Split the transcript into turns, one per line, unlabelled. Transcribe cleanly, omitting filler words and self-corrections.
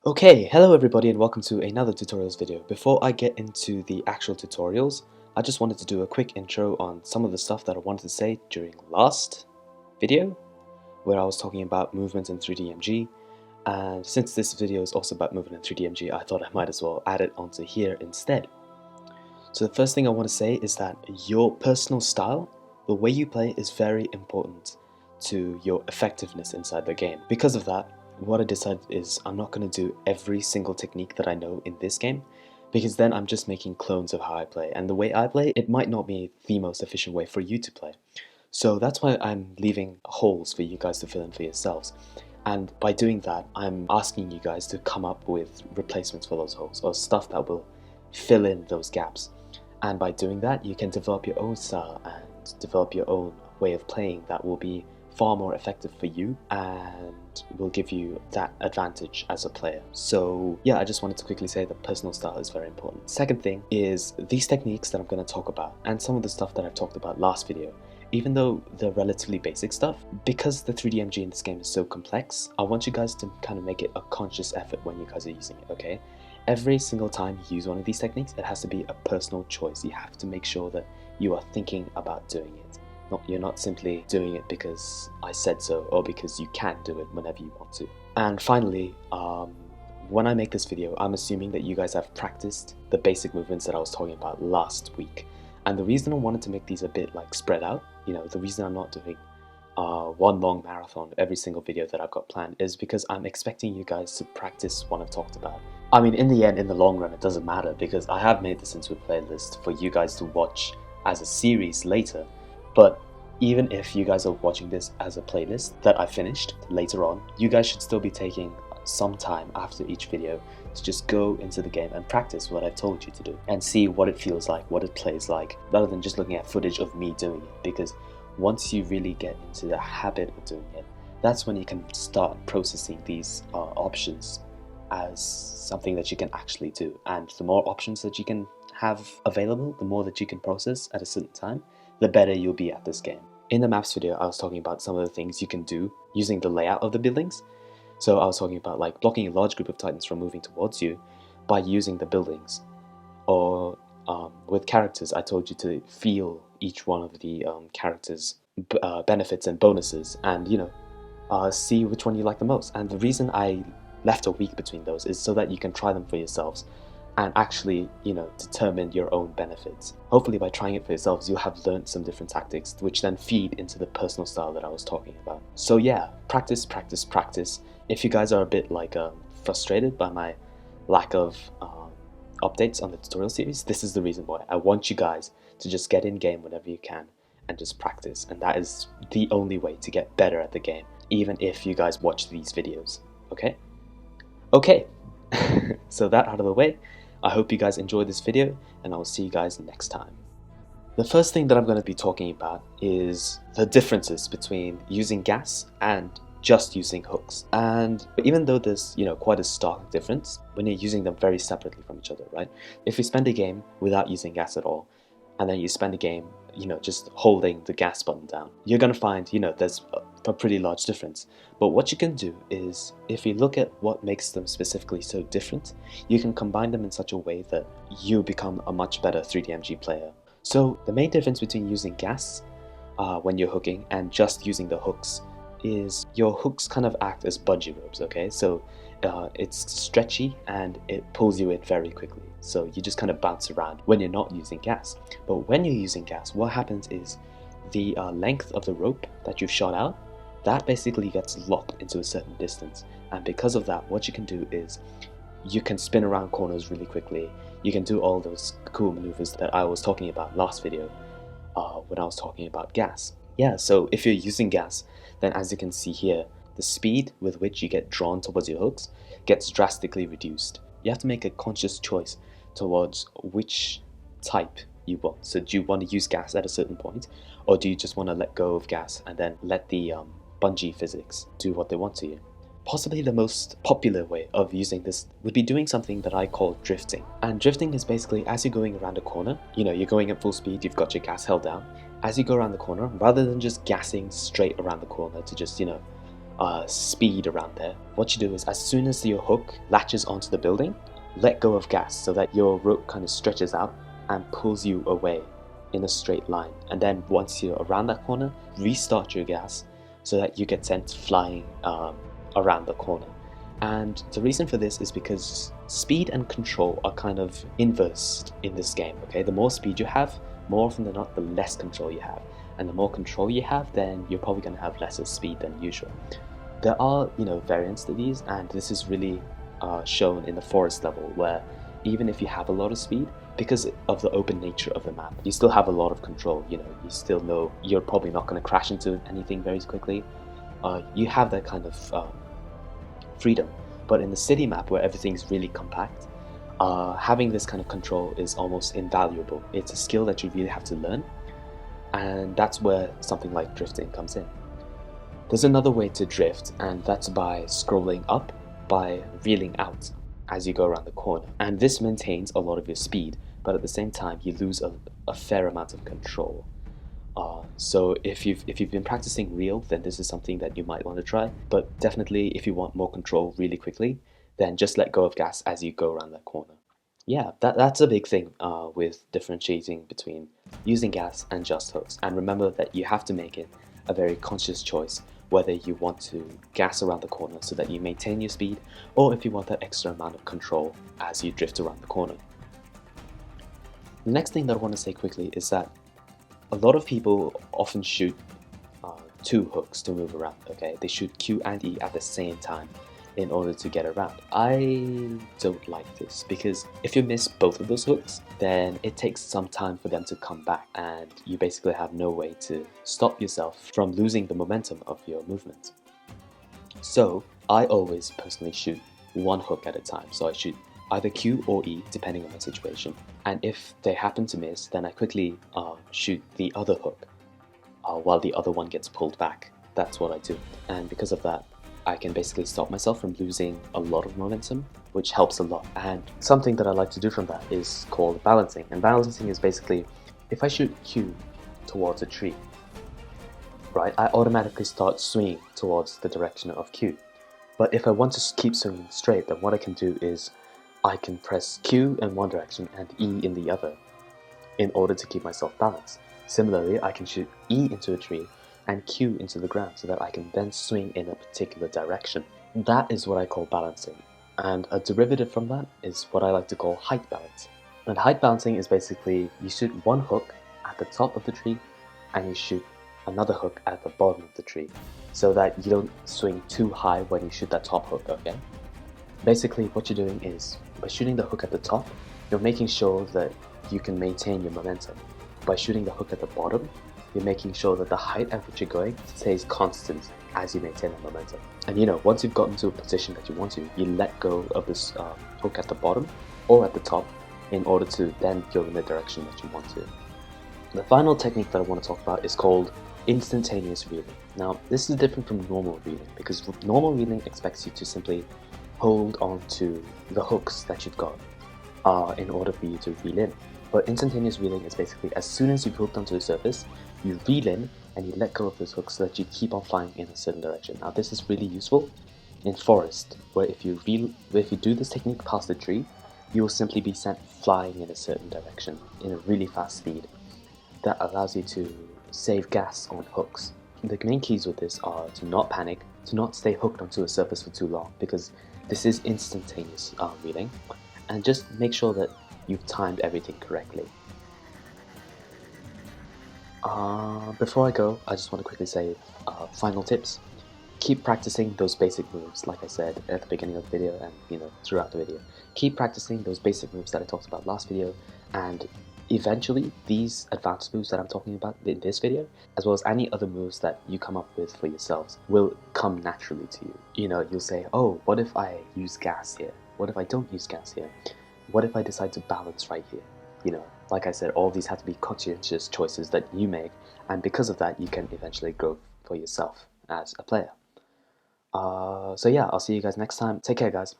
Okay, hello everybody and welcome to another tutorials video. Before I get into the actual tutorials, I just wanted to do a quick intro on some of the stuff that I wanted to say during last video, where I was talking about movement in 3DMG, and since this video is also about movement in 3DMG, I thought I might as well add it onto here instead. So the first thing I want to say is that your personal style, the way you play, is very important to your effectiveness inside the game. Because of that, what I decided is I'm not going to do every single technique that I know in this game, because then I'm just making clones of how I play, and the way I play, it might not be the most efficient way for you to play. So that's why I'm leaving holes for you guys to fill in for yourselves. And by doing that, I'm asking you guys to come up with replacements for those holes, or stuff that will fill in those gaps. And by doing that, you can develop your own style and develop your own way of playing that will be far more effective for you and will give you that advantage as a player. So yeah, I just wanted to quickly say that personal style is very important. Second thing is these techniques that I'm going to talk about and some of the stuff that I've talked about last video, even though they're relatively basic stuff, because the 3DMG in this game is so complex, I want you guys to kind of make it a conscious effort when you guys are using it, okay? Every single time you use one of these techniques, it has to be a personal choice. You have to make sure that you are thinking about doing it. You're not simply doing it because I said so or because you can do it whenever you want to. And finally, when I make this video, I'm assuming that you guys have practiced the basic movements that I was talking about last week. And the reason I wanted to make these a bit like spread out, the reason I'm not doing one long marathon every single video that I've got planned is because I'm expecting you guys to practice what I've talked about. I mean, in the end, in the long run, it doesn't matter because I have made this into a playlist for you guys to watch as a series later. But even if you guys are watching this as a playlist that I finished later on, you guys should still be taking some time after each video to just go into the game and practice what I've told you to do and see what it feels like, what it plays like, rather than just looking at footage of me doing it. Because once you really get into the habit of doing it, that's when you can start processing these options as something that you can actually do. And the more options that you can have available, the more that you can process at a certain time, the better you'll be at this game. In the maps video, I was talking about some of the things you can do using the layout of the buildings. So I was talking about like blocking a large group of titans from moving towards you by using the buildings. Or with characters, I told you to feel each one of the characters' benefits and bonuses and, see which one you like the most. And the reason I left a week between those is so that you can try them for yourselves and actually, determine your own benefits. Hopefully by trying it for yourselves, you'll have learned some different tactics, which then feed into the personal style that I was talking about. So yeah, practice, practice, practice. If you guys are a bit like frustrated by my lack of updates on the tutorial series, this is the reason why. I want you guys to just get in game whenever you can and just practice. And that is the only way to get better at the game, even if you guys watch these videos, okay? Okay, so that out of the way, I hope you guys enjoyed this video, and I will see you guys next time. The first thing that I'm going to be talking about is the differences between using gas and just using hooks. And even though there's, quite a stark difference when you're using them very separately from each other, right? If you spend a game without using gas at all, and then you spend a game, just holding the gas button down, you're going to find, there's a pretty large difference. But what you can do is, if you look at what makes them specifically so different, you can combine them in such a way that you become a much better 3DMG player. So the main difference between using gas when you're hooking and just using the hooks is your hooks kind of act as bungee ropes, okay? So it's stretchy and it pulls you in very quickly. So you just kind of bounce around when you're not using gas. But when you're using gas, what happens is the length of the rope that you've shot out, that basically gets locked into a certain distance. And because of that, what you can do is you can spin around corners really quickly. You can do all those cool maneuvers that I was talking about last video when I was talking about gas. Yeah, so if you're using gas, then as you can see here, the speed with which you get drawn towards your hooks gets drastically reduced. You have to make a conscious choice towards which type you want. So do you want to use gas at a certain point, or do you just want to let go of gas and then let the bungee physics do what they want to you? Possibly the most popular way of using this would be doing something that I call drifting. And drifting is basically as you're going around a corner, you're going at full speed, you've got your gas held down. As you go around the corner, rather than just gassing straight around the corner to just, speed around there. What you do is, as soon as your hook latches onto the building, let go of gas so that your rope kind of stretches out and pulls you away in a straight line. And then once you're around that corner, restart your gas so that you get sent flying around the corner. And the reason for this is because speed and control are kind of inversed in this game, okay? The more speed you have, more often than not, the less control you have. And the more control you have, then you're probably going to have lesser speed than usual. There are, variants to these, and this is really shown in the forest level, where even if you have a lot of speed, because of the open nature of the map, you still have a lot of control. You still know you're probably not going to crash into anything very quickly. You have that kind of freedom. But in the city map, where everything's really compact, having this kind of control is almost invaluable. It's a skill that you really have to learn, and that's where something like drifting comes in. There's another way to drift, and that's by scrolling up, by reeling out as you go around the corner. And this maintains a lot of your speed, but at the same time you lose a fair amount of control. So if you've been practicing reel, then this is something that you might want to try. But definitely, if you want more control really quickly, then just let go of gas as you go around that corner. Yeah, that's a big thing with differentiating between using gas and just hooks. And remember that you have to make it a very conscious choice whether you want to gas around the corner so that you maintain your speed, or if you want that extra amount of control as you drift around the corner. The next thing that I want to say quickly is that a lot of people often shoot two hooks to move around, okay? They shoot Q and E at the same time in order to get around. I don't like this, because if you miss both of those hooks, then it takes some time for them to come back, and you basically have no way to stop yourself from losing the momentum of your movement. So I always personally shoot one hook at a time. So I shoot either Q or E depending on my situation, and if they happen to miss, then I quickly shoot the other hook while the other one gets pulled back. That's what I do, and because of that, I can basically stop myself from losing a lot of momentum, which helps a lot. And something that I like to do from that is called balancing. And balancing is basically, if I shoot Q towards a tree, right, I automatically start swinging towards the direction of Q. But if I want to keep swinging straight, then what I can do is I can press Q in one direction and E in the other in order to keep myself balanced. Similarly, I can shoot E into a tree and Q into the ground so that I can then swing in a particular direction. That is what I call balancing. And a derivative from that is what I like to call height balance. And height balancing is basically you shoot one hook at the top of the tree and you shoot another hook at the bottom of the tree, so that you don't swing too high when you shoot that top hook, okay? Basically, what you're doing is, by shooting the hook at the top, you're making sure that you can maintain your momentum. By shooting the hook at the bottom, you're making sure that the height at which you're going stays constant as you maintain the momentum. And once you've gotten to a position that you want to, you let go of this hook at the bottom or at the top in order to then go in the direction that you want to. The final technique that I want to talk about is called instantaneous reeling. Now, this is different from normal reeling, because normal reeling expects you to simply hold on to the hooks that you've got in order for you to reel in. But instantaneous reeling is basically, as soon as you've hooked onto the surface, you reel in and you let go of those hooks so that you keep on flying in a certain direction. Now, this is really useful in forest, where if you do this technique past the tree, you will simply be sent flying in a certain direction in a really fast speed. That allows you to save gas on hooks. The main keys with this are to not panic, to not stay hooked onto a surface for too long, because this is instantaneous reeling, and just make sure that you've timed everything correctly. Before I go, I just want to quickly say final tips. Keep practicing those basic moves, like I said at the beginning of the video and throughout the video. Keep practicing those basic moves that I talked about last video, and eventually these advanced moves that I'm talking about in this video, as well as any other moves that you come up with for yourselves, will come naturally to you. You'll say, oh, what if I use gas here? What if I don't use gas here? What if I decide to balance right here? Like I said, all these have to be conscientious choices that you make, and because of that, you can eventually grow for yourself as a player. So yeah, I'll see you guys next time. Take care, guys.